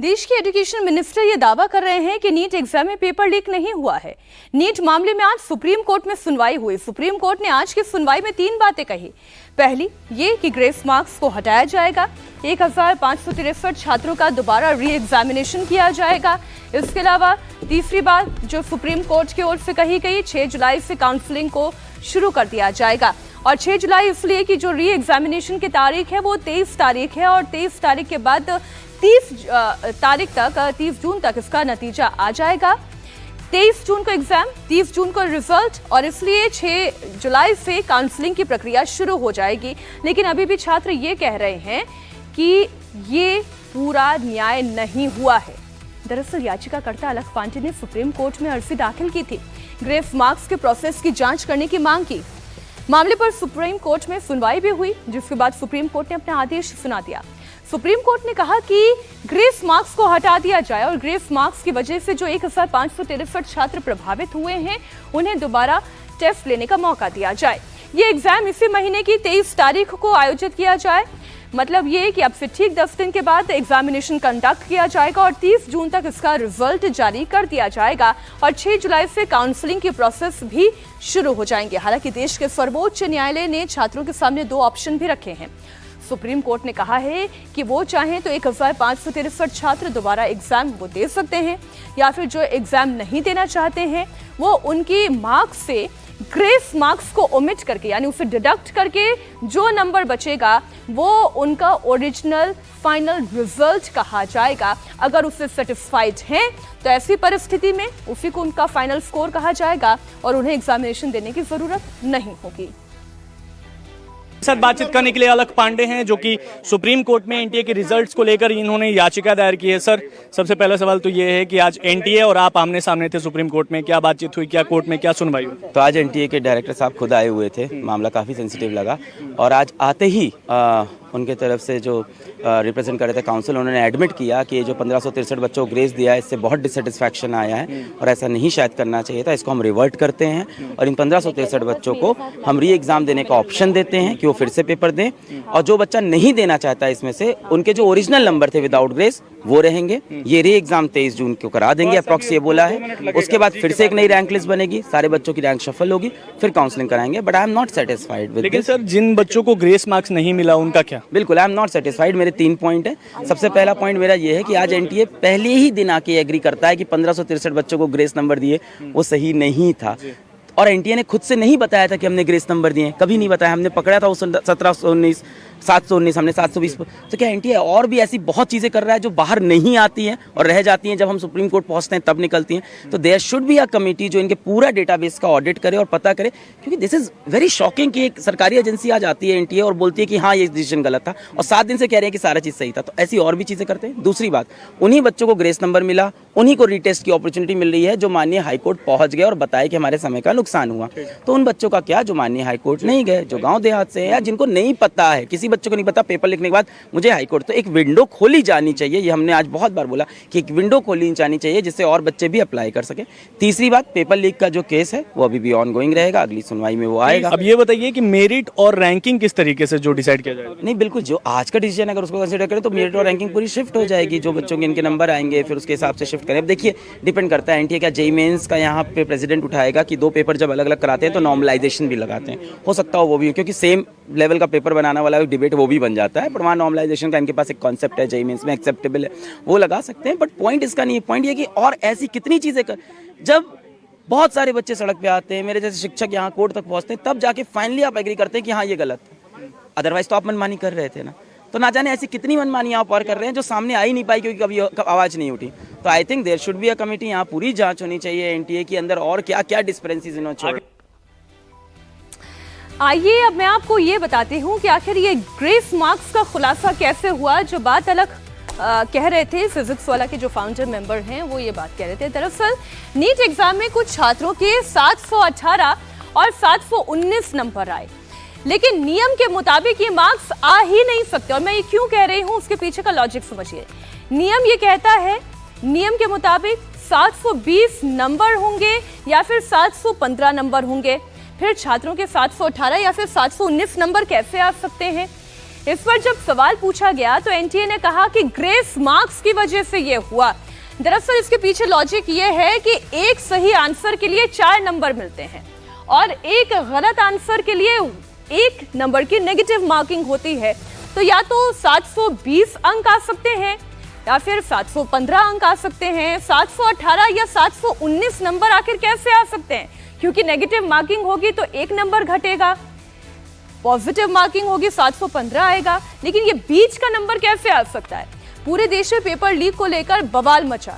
देश के education minister ये दावा कर रहे हैं कि नीट एग्जाम में पेपर लीक नहीं हुआ है। नीट मामले में आज सुप्रीम कोर्ट में सुनवाई हुई। सुप्रीम कोर्ट ने आज की सुनवाई में 3 बातें कही। पहली ये कि ग्रेस मार्क्स को हटाया जाएगा, 1563 छात्रों का दोबारा री एग्जामिनेशन किया जाएगा। इसके अलावा तीसरी बात जो सुप्रीम कोर्ट की ओर से कही गई, 6 जुलाई से काउंसलिंग को शुरू कर दिया जाएगा। और 6 जुलाई इसलिए कि जो री एग्जामिनेशन की तारीख है वो 23 तारीख है और 23 तारीख के बाद 30 जून तक इसका नतीजा आ जाएगा। 23 जून को एग्जाम, 30 जून को रिजल्ट और इसलिए 6 जुलाई से काउंसलिंग की प्रक्रिया शुरू हो जाएगी। लेकिन अभी भी छात्र ये कह रहे हैं कि ये पूरा न्याय नहीं हुआ है। दरअसल याचिकाकर्ता अलख पांडे ने सुप्रीम कोर्ट में अर्जी दाखिल की थी, ग्रेस मार्क्स के प्रोसेस की जांच करने की मांग की। मामले पर सुप्रीम कोर्ट में सुनवाई भी हुई, जिसके बाद सुप्रीम कोर्ट ने अपना आदेश सुना दिया। सुप्रीम कोर्ट ने कहा कि ग्रेस मार्क्स को हटा दिया जाए और ग्रेस मार्क्स की वजह से जो 1563 छात्र प्रभावित हुए हैं उन्हें दोबारा टेस्ट लेने का मौका दिया जाए। ये एग्जाम इसी महीने की 23 तारीख को आयोजित किया जाए। मतलब ये कि अब से ठीक 10 दिन के बाद एग्जामिनेशन कंडक्ट किया जाएगा और 30 जून तक इसका रिजल्ट जारी कर दिया जाएगा और 6 जुलाई से काउंसलिंग की प्रोसेस भी शुरू हो जाएंगे। हालांकि देश के सर्वोच्च न्यायालय ने छात्रों के सामने 2 ऑप्शन भी रखे हैं। सुप्रीम कोर्ट ने कहा है कि वो चाहें तो 1563 छात्र दोबारा एग्जाम वो दे सकते हैं, या फिर जो एग्जाम नहीं देना चाहते हैं वो उनकी मार्क्स से ग्रेस मार्क्स को ओमिट करके यानी उसे डिडक्ट करके जो नंबर बचेगा वो उनका ओरिजिनल फाइनल रिजल्ट कहा जाएगा। अगर उससे सेटिस्फाइड हैं तो ऐसी परिस्थिति में उसी को उनका फाइनल स्कोर कहा जाएगा और उन्हें एग्जामिनेशन देने की जरूरत नहीं होगी। साथ बातचीत करने के लिए अलख पांडे हैं जो कि सुप्रीम कोर्ट में एनटीए के रिजल्ट्स को लेकर इन्होंने याचिका दायर की है। सर, सबसे पहला सवाल तो ये है कि आज एनटीए और आप आमने सामने थे सुप्रीम कोर्ट में, क्या बातचीत हुई, क्या कोर्ट में क्या सुनवाई हुई? तो आज एनटीए के डायरेक्टर साहब खुद आए हुए थे, मामला काफ़ी सेंसिटिव लगा और आज आते ही उनके तरफ से जो रिप्रेजेंट कर रहे थे काउंसिल, उन्होंने एडमिट किया कि ये जो 1563 बच्चों को ग्रेस दिया है इससे बहुत डिससेटिस्फैक्शन आया है और ऐसा नहीं शायद करना चाहिए था। इसको हम रिवर्ट करते हैं और इन 1563 बच्चों को हम री एग्ज़ाम देने का ऑप्शन देते हैं कि वो फिर से पेपर दें और जो बच्चा नहीं देना चाहता इसमें से उनके जो ओरिजिनल नंबर थे विदाउट ग्रेस वो रहेंगे। ये री एग्ज़ाम 23 जून को करा देंगे, अप्रॉक्स ये बोला है। उसके बाद फिर से एक नई रैंक लिस्ट बनेगी, सारे बच्चों की रैंक शफल होगी, फिर काउंसलिंग कराएंगे। But I am not satisfied with. लेकिन सर, जिन बच्चों को ग्रेस मार्क्स नहीं मिला उनका क्या? बिल्कुल आई एम नॉट सेटिस्फाइड। मेरे 3 पॉइंट है। सबसे पहला पॉइंट मेरा ये है कि आज एनटीए पहले ही दिन आके एग्री करता है कि 1563 बच्चों को ग्रेस नंबर दिए वो सही नहीं था और एनटीए ने खुद से नहीं बताया था कि हमने ग्रेस नंबर दिए, कभी नहीं बताया। हमने पकड़ा था 1719 719, हमने 720। तो क्या एनटीए और भी ऐसी बहुत चीज़ें कर रहा है जो बाहर नहीं आती हैं और रह जाती हैं, जब हम सुप्रीम कोर्ट पहुंचते हैं तब निकलती हैं? तो there should be a committee जो इनके पूरा डेटाबेस का ऑडिट करे और पता करे, क्योंकि दिस इज वेरी शॉकिंग कि एक सरकारी एजेंसी आ जाती है एनटीए और बोलती है कि हाँ ये डिसीजन गलत था और 7 दिन से कह रहे हैं कि सारा चीज़ सही था। तो ऐसी और भी चीज़ें करते हैं। दूसरी बात, उन्हीं बच्चों को ग्रेस नंबर मिला, उन्हीं को रीटेस्ट की अपॉर्चुनिटी मिल रही है जो माननीय हाईकोर्ट पहुंच गए और बताए कि हमारे समय का नुकसान हुआ। तो उन बच्चों का क्या जो माननीय हाईकोर्ट नहीं गए, जो गाँव देहात से हैं या जिनको नहीं पता है, किसी बच्चे को नहीं पता पेपर लिखने के बाद मुझे हाईकोर्ट, तो एक विंडो खोली जानी चाहिए। ये हमने आज बहुत बार बोला कि एक विंडो खोली जानी चाहिए जिससे और बच्चे भी अप्लाई कर सके। तीसरी बात, पेपर लीक का जो केस है वो अभी भी ऑनगोइंग रहेगा, अगली सुनवाई में वो आएगा। अब ये बताइए कि मेरिट और रैंकिंग किस तरीके से जो डिसाइड किया जाएगा? नहीं, बिल्कुल जो आज का डिसीजन अगर उसको कंसीडर करें तो मेरिट और रैंकिंग पूरी शिफ्ट हो जाएगी। जो बच्चों के इनके नंबर आएंगे फिर उसके हिसाब से शिफ्ट करें। अब देखिए, डिपेंड करता है एनटीए क्या जेईई मेंस का यहाँ पे प्रेसिडेंट उठाएगा कि 2 पेपर जब अलग अलग कराते हैं तो नॉर्मलाइजेशन भी लगाते हैं। हो सकता हो वो भी, क्योंकि सेम लेवल का पेपर बनाने वाला डिबेट वो भी बन जाता है, पर वहाँ नॉर्मलाइजेशन का इनके पास एक कॉन्सेप्ट है, जेईई मेंस में एक्सेप्टेबल है, वो लगा सकते हैं। बट पॉइंट इसका नहीं है। पॉइंट ये कि और ऐसी कितनी चीज़ें कर, जब बहुत सारे बच्चे सड़क पे आते हैं, मेरे जैसे शिक्षक यहाँ कोर्ट तक पहुँचते हैं, तब जाके फाइनली आप एग्री करते हैं कि हाँ ये गलत है। अदरवाइज तो आप मनमानी कर रहे थे ना। तो ना जाने ऐसी कितनी मनमानी आप और कर रहे हैं जो सामने आ ही नहीं पाई क्योंकि कभी आवाज़ नहीं उठी। तो I think there should be a committee, यहाँ पूरी जाँच होनी चाहिए एनटीए के अंदर और क्या क्या डिस्पेरेंसीज इन्होंने छोड़े। आइए अब मैं आपको ये बताती हूँ कि आखिर ये ग्रेस मार्क्स का खुलासा कैसे हुआ। जो बात अलग कह रहे थे, फिजिक्स वाला के जो फाउंडर मेंबर हैं वो ये बात कह रहे थे। दरअसल नीट एग्जाम में कुछ छात्रों के 718 और 719 नंबर आए, लेकिन नियम के मुताबिक ये मार्क्स आ ही नहीं सकते। और मैं ये क्यों कह रही हूँ उसके पीछे का लॉजिक समझिए। नियम ये कहता है, नियम के मुताबिक 720 नंबर होंगे या फिर 715 नंबर होंगे। फिर छात्रों के 718 या फिर 719 नंबर कैसे आ सकते हैं? इस पर जब सवाल पूछा गया तो एनटीए ने कहा कि ग्रेस मार्क्स की वजह से ये हुआ। दरअसल इसके पीछे लॉजिक ये है कि एक सही आंसर के लिए 4 नंबर मिलते हैं और एक गलत आंसर के लिए 1 नंबर की नेगेटिव मार्किंग होती है। तो या तो 720 अंक आ सकते हैं या फिर 715 अंक आ सकते हैं। 718 या 719 नंबर आखिर कैसे आ सकते हैं? क्योंकि नेगेटिव मार्किंग होगी तो 1 नंबर घटेगा, पॉजिटिव मार्किंग होगी 715 आएगा, लेकिन ये बीच का नंबर कैसे आ सकता है? पूरे देश में पेपर लीक को लेकर बवाल मचा।